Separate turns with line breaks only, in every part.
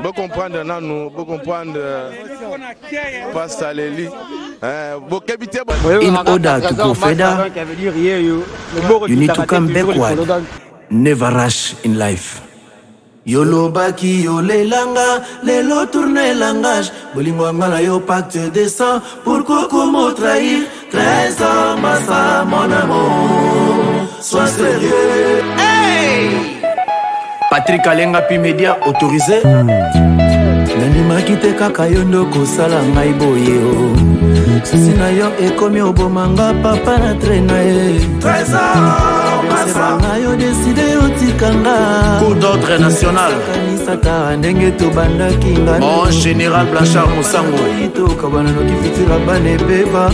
Vous comprendre, nous, vous comprendre, Pastor Lely.
In order to go further, you need to come backward. Never rush in life. Yolo baki yo lelanga, lelo tourne langage. Bolingo ngala yo pacte de sang, pourquoi comment trahir? 13 ans, massa, mon amour, sois sérieux. Hey! Patrick Alenga Pimedia autorisé. Nandima kite kaka yondo kosala ngai boye o. Susi na yo ekomi obomanga papa na traîna e. 13 ans, massa na yo décidé otikanga. Cours d'ordre national. Kanisata ndenge to banda kinga. Mon général Blanchard Moussango. Ito kabana no kifitira bane beba.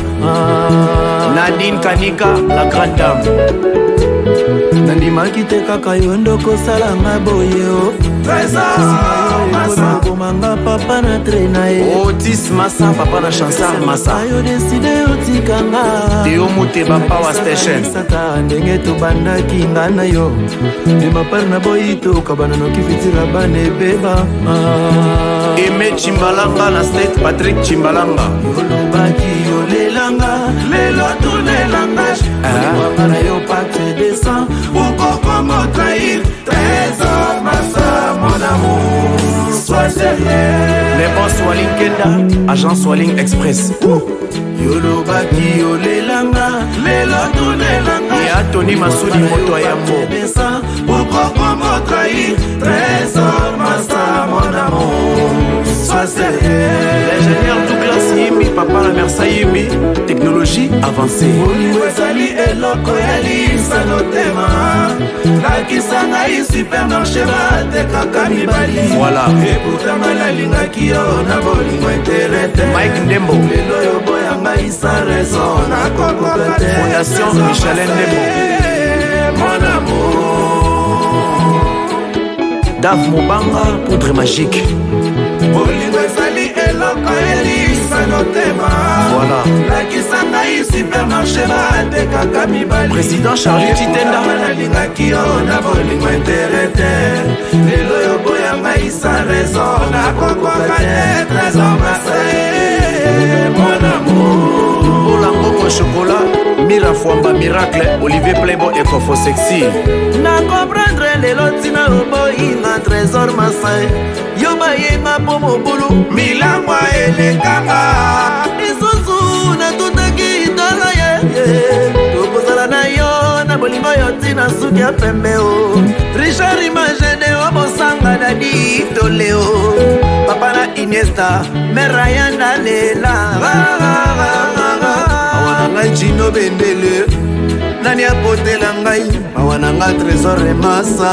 Nadine Kanika, la grande dame. Nandima kite kaka yondo kosala ngai boye o. 13 ans, massa bomanga papa na traîna e. Otis Massa papa na Chansar Massa. Yo décidé otikanga. Théo Mouteba Power Station. Sata ndenge to banda kinga na yo. De mapar na boyito kabana no kifitira bane beba. Aimé Chimbalanga na State Patrick Chimbalanga. Yolobaki yolelanga, lelo tourne langage. Wangana yo pacte de sang, pourquoi comment trahir? 13 ans, Massa, mon amour, sois sérieux. Les boss Walling Kenda, agent Walling Express. Yolobaki yolelanga, lelo tourne langage. Et à Tony Massoudi Moto Ayambo. Pourquoi comment trahir? 13 ans, Massa, mon amour, sois sérieux. L'ingénieur Douglas Yimi, papa la Mersa Yimi, technologie avancée. Oliwezali eloko yali salotema. La kisanga yi supermarché va te kaka mibali. Voilà. Et pourtant malalinga kiyo na bolingo internet. Mike Ndembo. Lelo yo boyanga isa raison na kokokate. Fondation Michelin Ndembo. Mon amour. Dave Mobanga, poudre magique. Bolingo ezali eloko yali salotema. Voilà. La kisanga yi supermarché va te kaka mibali. Président Charlie Titenda. Malalinga kiyo na bolingo internet. Lelo yo boyanga isa raison na kokokate. Trésor Marseille. Mon amour. Bolango chocolat, Mira Fwamba Miracle, Olivier Playboy et Kofo Sexy. Na comprendre les lotina oboyi na Trésor Marseille. Yo bayema pomo bulu, milangwa elekanga. Isusu na tutaki itala ye. Tokozala na yo na bolingo yo tina suki ya pembe o. Richard Imagene obosanga dadi toleo. Papa na Iniesta, Merayanda lela. Awananga Gino Bendele, nani apotela ngai. Awananga Trésor Massa.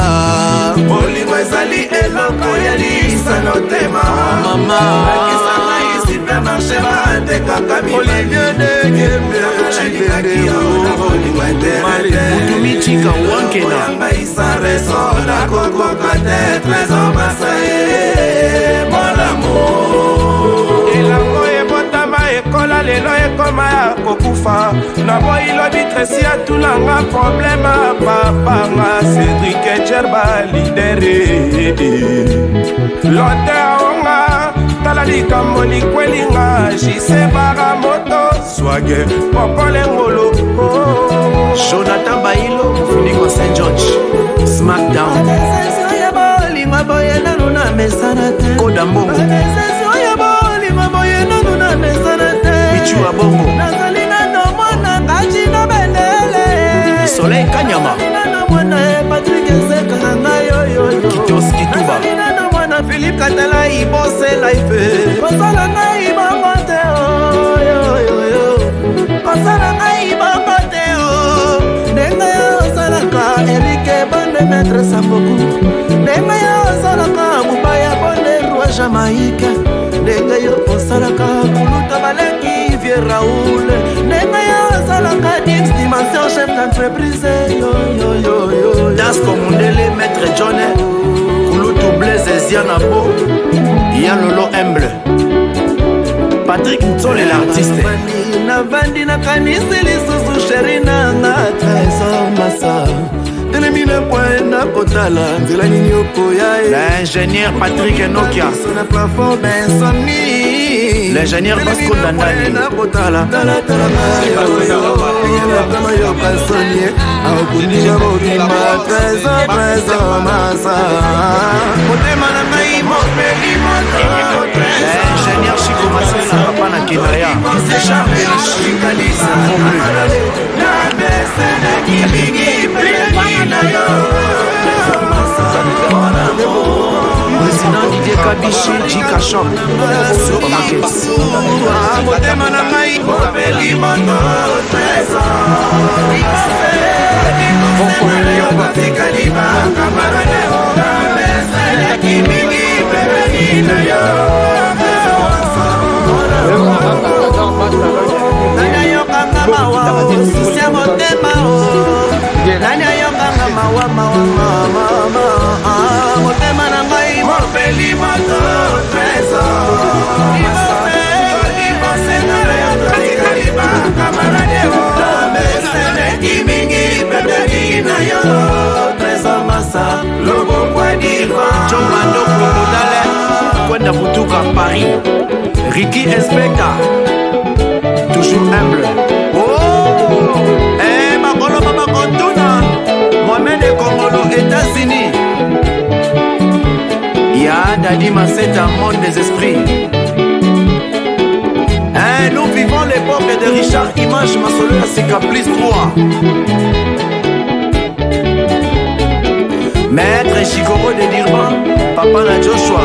Bolingo ezali eloko yali salotema. Mama kisanga yi supermarché va te kaka mi. Olivier Ndenge Chibende bolingo internet. Mutumi Chika Wankena. Awananga isa raison na kokokate. Trésor Massa mon amour. Elango ebotama ekola lelo ekoma ya kokufa. Na boyi lobi tresi atulanga problème papanga. Cédric Etcherba lidere. Lote aonga tala likambo likwelinga. Jise Baramoto swage popole ngolo. Jonathan Bailo Funigo Saint George Smackdown. Koda Mbongo Michua Bongo Soleil Kanyama Kitos Kituba Philippe Katala Ibose Life Kosala ngai bangote Kosala ngai bangote Nenga yo salaka Erike Bande Maître Samboku Nenga yo salaka Mubaya Bande Roi Jamaïque Nenga yo salaka Kuluta Baleki Vieux Raoul Nenga yo salaka Dix Dimension Chef d'entreprise Das Komundele Maître John Kulutu Blaise Ziana Bo Yalolo Humble Patrick Ntsole l'artiste Navandi na kanisi lisusu sheri na nga Trésor Massa mine poenda kotala nzela nini okoya
l'ingénieur Patrick Enokia
sona plafond bensomni
l'ingénieur Vasco Dandani
kotala tala yo kasonie akundija bobima trésor masa motema na ngai mopeli moto
l'ingénieur Chico Masela papa na Kenaya président Didier Kabichi Jika Shop Supermarket
motema na ngai mopeli moto
Kwenda Butuka Paris Ricky Inspector toujours humble
Makolo Baba Kontuna Mohamed Kongolo États-Unis
Ya Dadi Maseta monde des esprits.
Nous vivons l'époque de Richard Image Masolo à Cicaplice 3.
Maître Chikoro de Dirban, Papa na Joshua,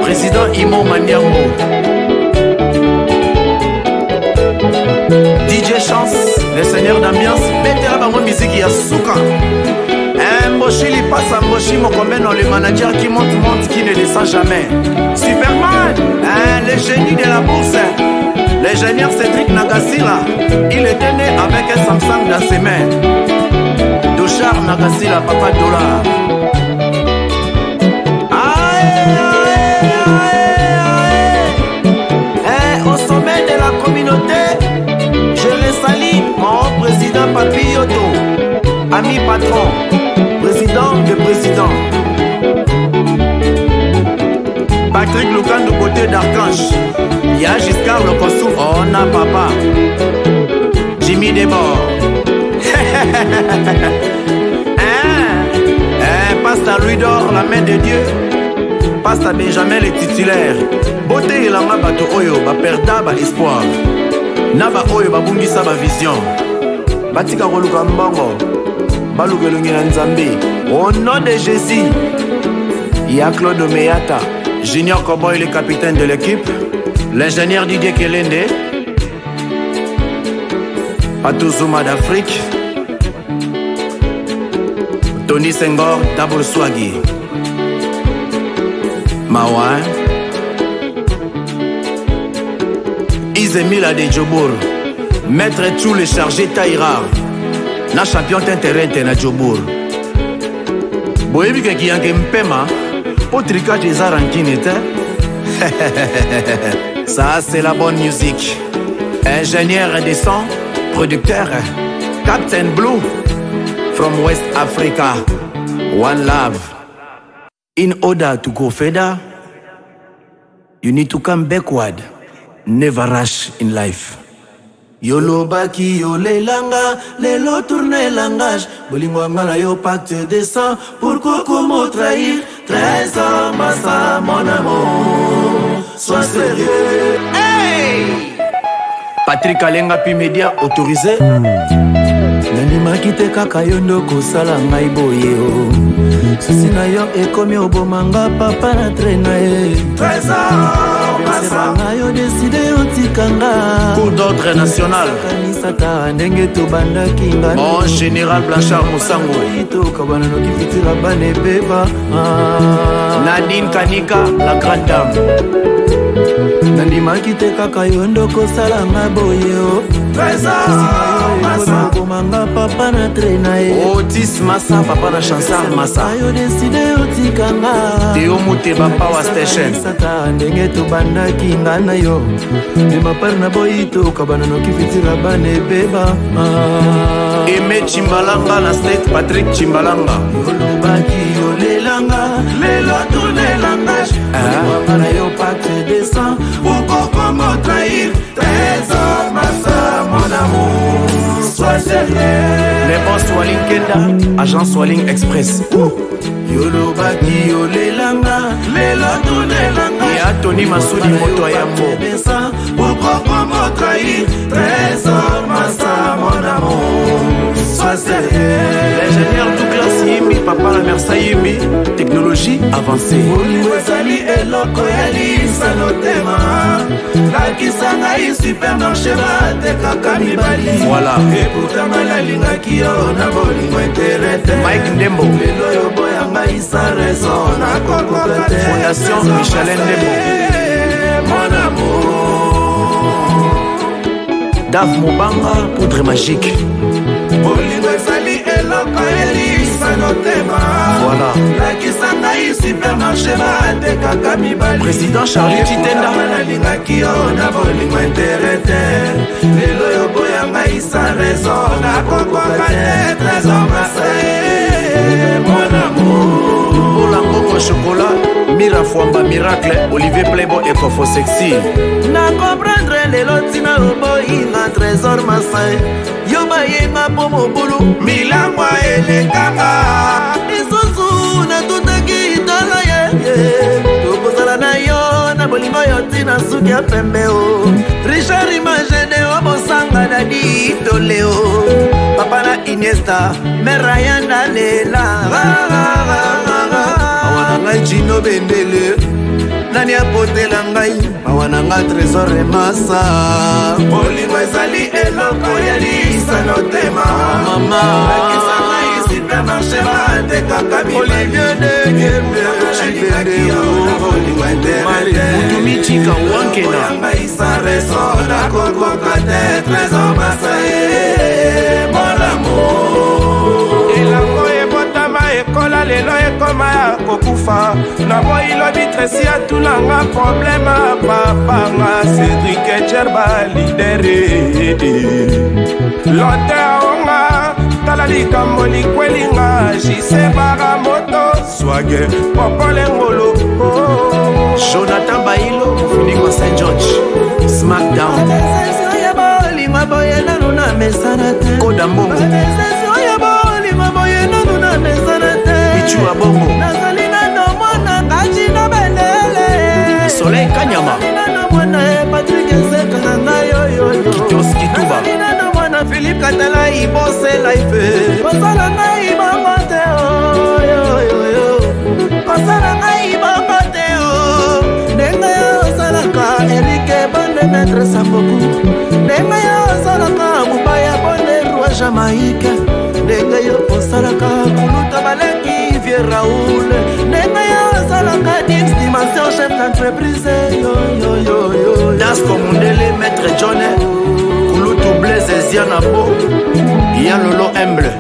Président Imo Maniambo, DJ Chance, le seigneur d'ambiance, Betera Bango musique Yasuka. Mboshi li passe à Mboshi Mokomeno, le manager qui monte, qui ne descend jamais. Superman, le génie de la bourse, l'ingénieur Cédric Nagasila, il était né avec un Samsung dans ses mains. Douchard Nagasila, Papa Dollar.
Au sommet de la communauté, je les salue, mon président Papi Yoto, ami patron, président de président.
Patrick Lukando côté d'Archange, Y'a Giscard le Kossou, on a papa, Jimmy Desbords. Passe à Louis d'Or, la main de Dieu. Passe à Benjamin les titulaires. Beauté et la bato oyo, ba perda ba espoir. Naba oyo ba bungisa ba vision. Batika roluka mbongo. Baluke lungi na Nzambi. Au nom de Jésus. Y'a Claude Meyata, Junior Cowboy le capitaine de l'équipe. L'ingénieur Didier Kelende. Patouzuma d'Afrique. Tony Senghor, Double Swaggy. Mawa Izemila de Djobour. Maître tout le chargé Taïra. Na champion t'intérêt na Djobour. Boyebi ki yanke mpema. Pour tricage des arankines. Ça c'est la bonne musique. Ingénieur de son, producteur, Captain Blue. From West Africa, one love. In order to go further, you need to come backward. Never rush in life.
Yolo baki yole langa, lelo tourne langage. Bolingo ngana yo pacte de sang, pourquoi comment trahir? 13 ans, massa, mon amour, sois sérieux.
Hey! Patrick Alenga Pimedia autorisé.
Nandimaki te kaka yo ndoko sala ngai boye o. Susi na yo ekomi obomanga papa na trena e. 13 ans, massa yo décidé otikanga.
Cour d'ordre national.
Kanisata ndenge to bandaki ngana.
Mon général Blanchard Moussango.
Ito kabana no kifitira bane beba.
Nadine Kanika, la grande dame.
Nandimaki te kaka yo ndoko sala ngai boye o. Komanga papa na traîner
Otis Massa papa na Chansar Massa
yo décidé otikanga
Théo Mouteba Power Station
sata ndenge tobandaki nga na yo mema par na boyito kabana no kifitira bane beba
Aimé Chimbalanga na State Patrick Chimbalanga
olobaki olelanga lelo tunelanga para yo pacte de sang pourquoi comment trahir trésor Massa mon amour sois sérieux
Les boss Walling Kenda agent Walling Express
yolobaki olelanga lelo tunelanga
et Anthony Massoudi moto yambo
pourquoi comment trahir trésor Massa mon amour sois sérieux
l'ingénieur Douglas Yimbi papa la Mersa Yimbi technologie avancée
Wazali eloko ya lisano tema lakisa ngai supermarché batekaka mibali
voilà
pourtant nalingaki yo na bolingo interete
Mike Ndembo
lelo yo boya ngai sa raison nakokoka te
Fondation Michelin Ndembo
mon amour
Dave Mobanga poudre magique
bolingo ezali eloko ya lisano tema
voilà
lakisa ngai supermarché batekaka mibali
président Charlie Titenda
nalingaki yo na bolingo interete lelo yo boya ngai sa raison nakokoka te trésor Massa mon amour
Olangoko chocolat Mira Fwamba Miracle Olivier Playboy et Kofo Sexy
na comprendre lelo tina oboyinga trésor Massa yo bayenga po mobulu milangwa elekanga lisusu natutaki tala ye tokozala na yo na bolingo yo tina suki ya pembe o Richard Imagene o bosanga na ditoleo papa na Iniesta merayanda lela awana ngai Gino Bendele nani apotela ngai awana nga trésor Massa bolingo ezali eloko ya lisano tema mama lakisa ngai supermarché batekaka Olivier Degembe bolingo interete
Mutumichika Wankena
ngai sa raison nakokoka te trésor Massa mon amour
elango ebotama ekola lelo ekoma ya kokufa na boyi lobi tresi atulanga problème papanga Cédric Gerba lidere lote aonga tala likambo likwelinga jise bara moto swage popole ngolo
Jonathan Bailo Funigo Saint George Smackdown Koda Mbongo Pichu Abongo Soleil Kanyama Kitos Kituba
Philippe Katala ibose life kosala ngai bango te kosala ngai bango te ndenge yo osalaka Erike Bande Maître Samboku ndenge yo osalaka Mubaya Bande Roi Jamaïque ndenge yo osalaka Kuluta Balengi Vieux Raoul ndenge yo osalaka Dix Dimension chef d'entreprise Dasco Mundele Maître John Kulutu Blaise Zianabo Yann Lolo Humble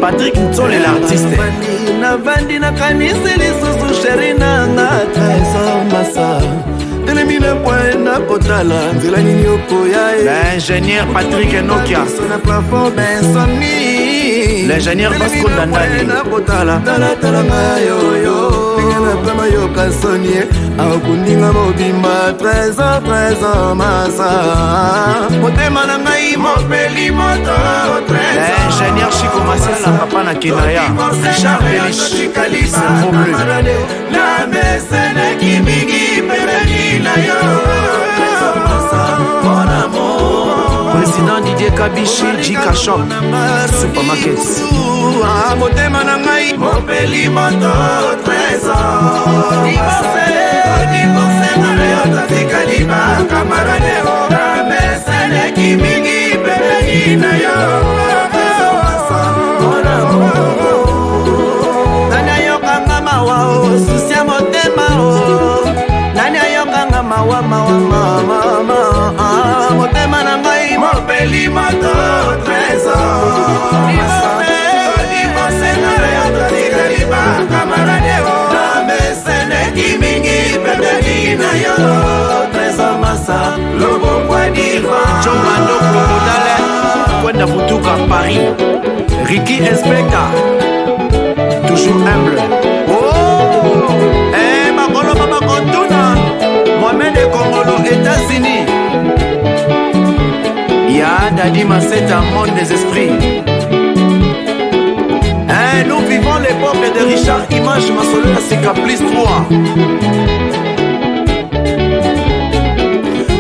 Patrick Ntsole l'artiste Navandi na kanisi lisusu sheri nanga trésor Massa telemina point na kotala nzela nini okoya
l'ingénieur Patrick Nokia
na plafond bensoni
l'ingénieur Vasco Dandani
na kotala tala ngayo na pema yo kasonie akundinga mobimba trésor Massa motema na ngai mopeli moto
l'ingénieur Chico Marcel papa na Kinaya Richard Belich cerveau bleu
la mesene kimingi pembeni na yo mon amour
président Didier Kabishi Jika Shop Supermarket
motema na ngai mopeli moto trésor divorce ngale otatika liba kamarade la mesene kimingi pembeni na yo nani ayokanga mawa susia motema nani ayokanga mawa motema na ngai
limoto trésor kamarade mingi pembeni na yo trésor massa lobongwa dirwa
Chomando Komodale Kwenda Futuka Paris Ricky Inspector toujours humble. Oh, Makolo Mama Kontuna Mohamed Kongolo États-Unis. Ya Dadi Masseta, monde des esprits. Nous vivons l'époque de Richard Image Masolo la Cicaplice 3.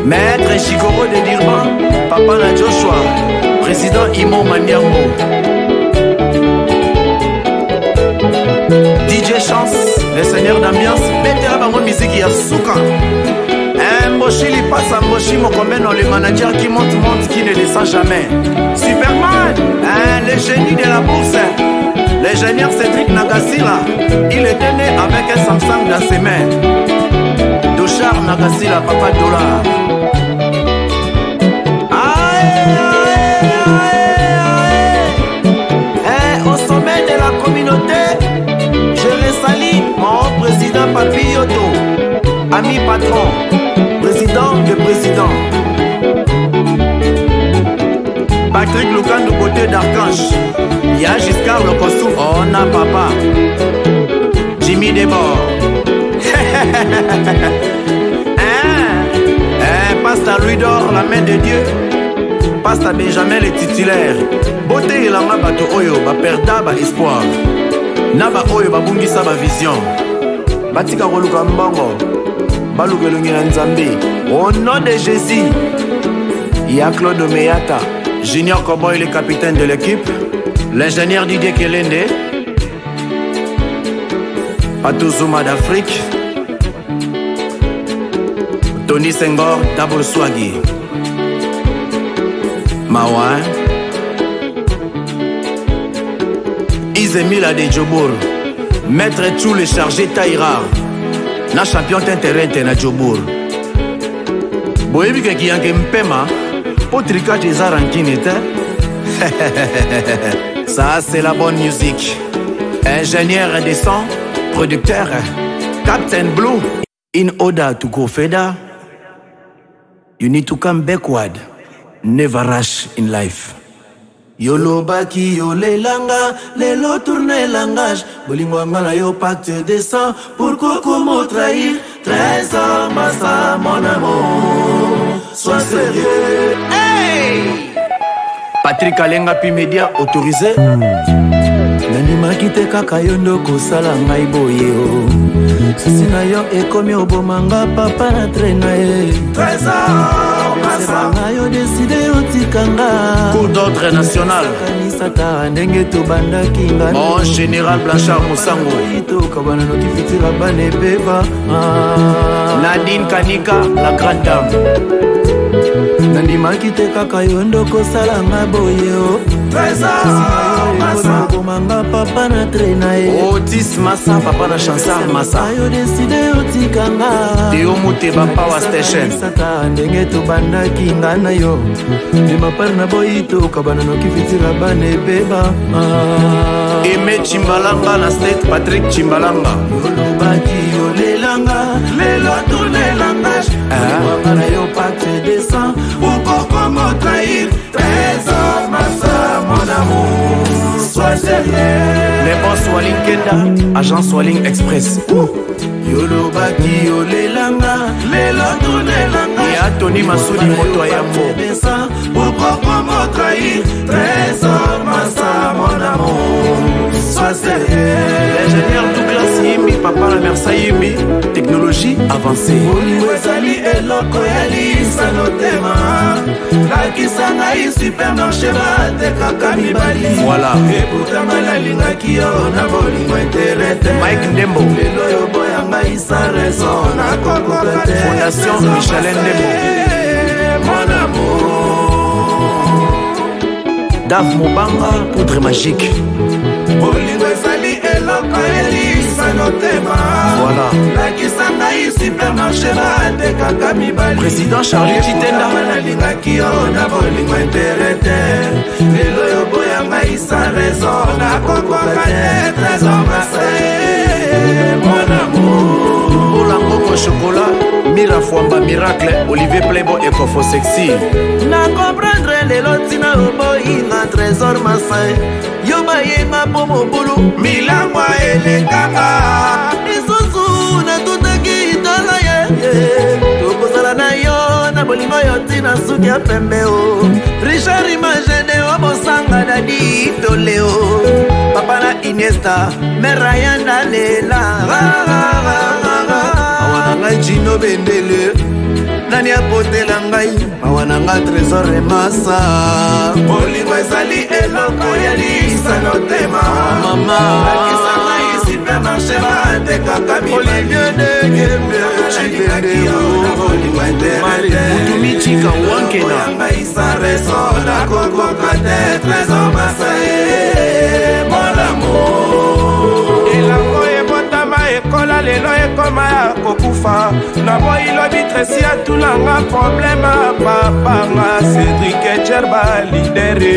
Maître Chikoro de Dirban, Papa la Joshua, Président Imo Maniambo. DJ Chance, le seigneur d'ambiance, mettez la musique Yasuka. Mboshi li passe à Mboshi Mokomeno, le manager qui monte, qui ne descend jamais. Superman, le génie de la bourse. L'ingénieur Cédric Nagasila, il était né avec un Samsung dans ses mains. Dochar Nagasila, Papa Dollar. Au sommet de la communauté, je ressalue mon président Papi Yoto, ami patron, président de président. Patrick Lucan du côté d'Archange. Y'a Giscard le costume, on a papa. Jimmy Debord. Pasteur Louis d'Or, la main de Dieu. Pasteur Benjamin le titulaire. Beauté il a bato oyo, ba perda ba espoir. Naba oyo ba bungisa ba vision. Batika koluka mbongo. Baluka lungira nzambi. Au nom de Jésus. Y'a Claude Meyata. Junior Cowboy, le capitaine de l'équipe. L'ingénieur Didier Kelende. Patou Zuma d'Afrique. Tony Senghor, Double Swaggy. Mawa. Izemila de Djobour. Maître Tchou le chargé Taïra. Na champion t'intérêt na Djobour. Boyebi ki yanke mpema. Potrika Jeza Rankinete. Ça c'est la bonne musique. Ingénieur de son, producteur, Captain Blue. In order to go further, you need to come backward. Never rush in life. Yolo baki yo lelanga, lelo tourne langage. Bolingwa ngala yo pacte de sang. Pourquoi comment trahir? Trésor massa mon amour. Sois sérieux. Hey! Patrick Alenga Pi Media autorisé. Nandimaki te kaka yo ndoko sala ngai boye o. Sisi na yo ekomi obomanga papa na traîna e. Trésor massa yo décidé otikanga. Cour d'ordre national. Kanisata ndenge to bandaki ngana. Mon général Blanchard Moussango. Ito kabana no kifitira bane beba. Nadine Kanika, la grande dame. Nandimaki te kaka yo ndoko sala nga boye o. Trésor massa komanga papa na traîna e. Otis Massa papa na Chansar Massa. Yo décidé otikanga. Teo Muteba Power Station. Sata ndenge to bandaki ngana yo. Ni mapar na boyito kabana no kifitira bane beba. Aimé Chimbalanga na State Patrick Chimbalanga. Yolobaki yo lelanga, lelo tourne langage. Wangana yo pacte de sang. Pourquoi comment trahir? Trésor massa mon amour. Sois sérieux. Les boss Walling Kenda, agence Walling Express. Yolobaki yo lelanga, lelo tourne langage. Et à Tony Massoudi moto yambo. Pourquoi comment trahir? Trésor massa mon amour. Sois sérieux. L'ingénieur Douglas Yimbi, papa la Mersa Yimbi. Technologie avancée. Oliwezali eloko yali sanotema. Lakisanga yi supermarché bate kaka mibali. Voilà. Et pourtant la lingaki yo na bolingo intérêt. Mike Ndembo. Lelo yo boyanga isa raison na kokokate. Fondation Michelin Ndembo. Mon amour. Dave Mobanga, poudre magique. Bolingo ezali eloko yali sanotema. Voilà. Lakisanga yi supermarché.
supermarché batekaka mibali
président Charlie Chitenda
nalingaki yo na bolingo interete lelo yo boyanga isa raison nakokoka te trésor Marseille mon amour
Olangongo chocolat Mira Fwamba Miracle Olivier Playboy et Kofo Sexy
na comprendre lelo ntina oboyinga trésor Marseille yo bayenga po mobulu
milangwa elekanga
lisusu natutaki itala ye tokozala na yo na bolingo yo ntina suki ya pembe o Richard Imagene o bosanga dadi toleo papa na Iniesta merayanda lela awana ngai Gino Bendele nani apotela ngai awana nga trésor Massa
bolingo ezali eloko ya lisano tema
mama
lakisa ngai supermarché batekaka
Olivier Degembe
nalingaki yo na bolingo interete
Mutumichika Wankena
oyanga isa raison nakokoka te trésor Marseille mon amour elango ebotama ekola lelo ekoma ya kokufa na boyi lobi tresi atulanga problème papanga Cédric Cherba lidere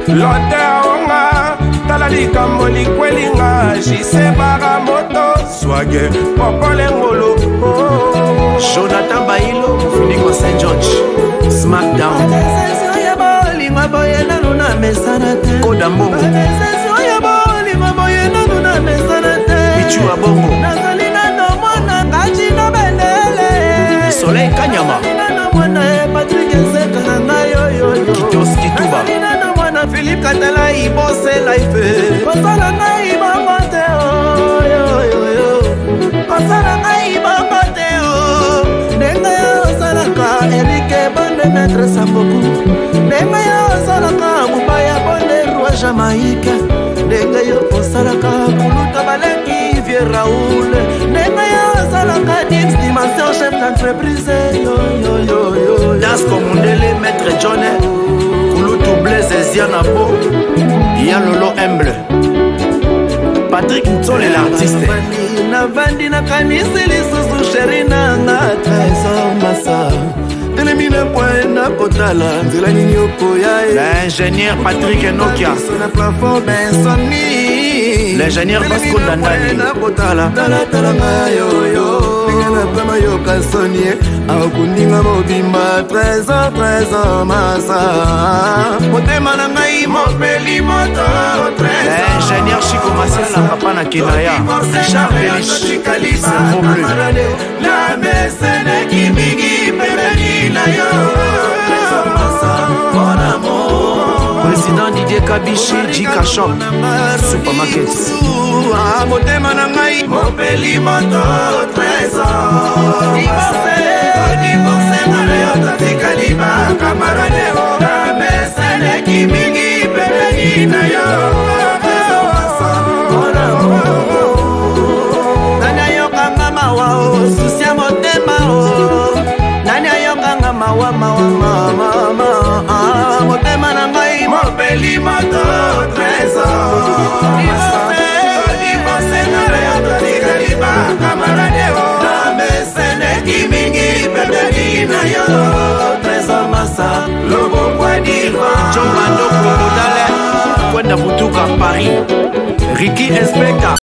lote aonga tala likambo likwelinga jise bara moto swage popole ngolo
Jonathan Bailo Nico St. George Smackdown Koda Mbongo Pichu Abongo Soleil Kanyama Kitos Kituba
Philippe Katala ibose life kosala ngai bangote kosala ngai bangote ndenge osalaka Erike Bonde Maître Samboku ndenge osalaka Mubaya Bonde Roi Jamaïque ndenge osalaka Kuluta Baleki Vieux Raoul ndenge osalaka Dix Dimension chef d'entreprise
Dasco Mundele Maître John Kulutu Blaise Zianabo Yalolo Humble Patrick Ntsole l'artiste
navandi nakanisi lisusu sheri nanga trésor Massa telemina poena kotala nzela nini okoya
l'ingénieur Patrick Nokia
na plafond bensoni
l'ingénieur Vasco Dandani
kotala tala ngayoyo ngena pema yoka soni akundinga mobimba trésor Massa motema na ngai mopeli moto
l'ingénieur Chico Masiala papa na Kenaya Richard Belich cerveau bleu
la mesene kimingi pembeni na yo mon amour
président Didier Kabichi Jika Shop Supermarket
motema na ngai
mopeli moto trésor divorce na yo tatikali bakamarade la mesene kimingi pembeni na yo
nani ayokanga mawa susi ya motema nani ayokanga mawa motema na ngai
mopeli moto trésor divorce na yo tatikali bakamarade la mesene kimingi pembeni na yo
trésor Massa
lobokwa dirwa
John Bando Kodale Kwenda Butuka Paris Ricky Inspector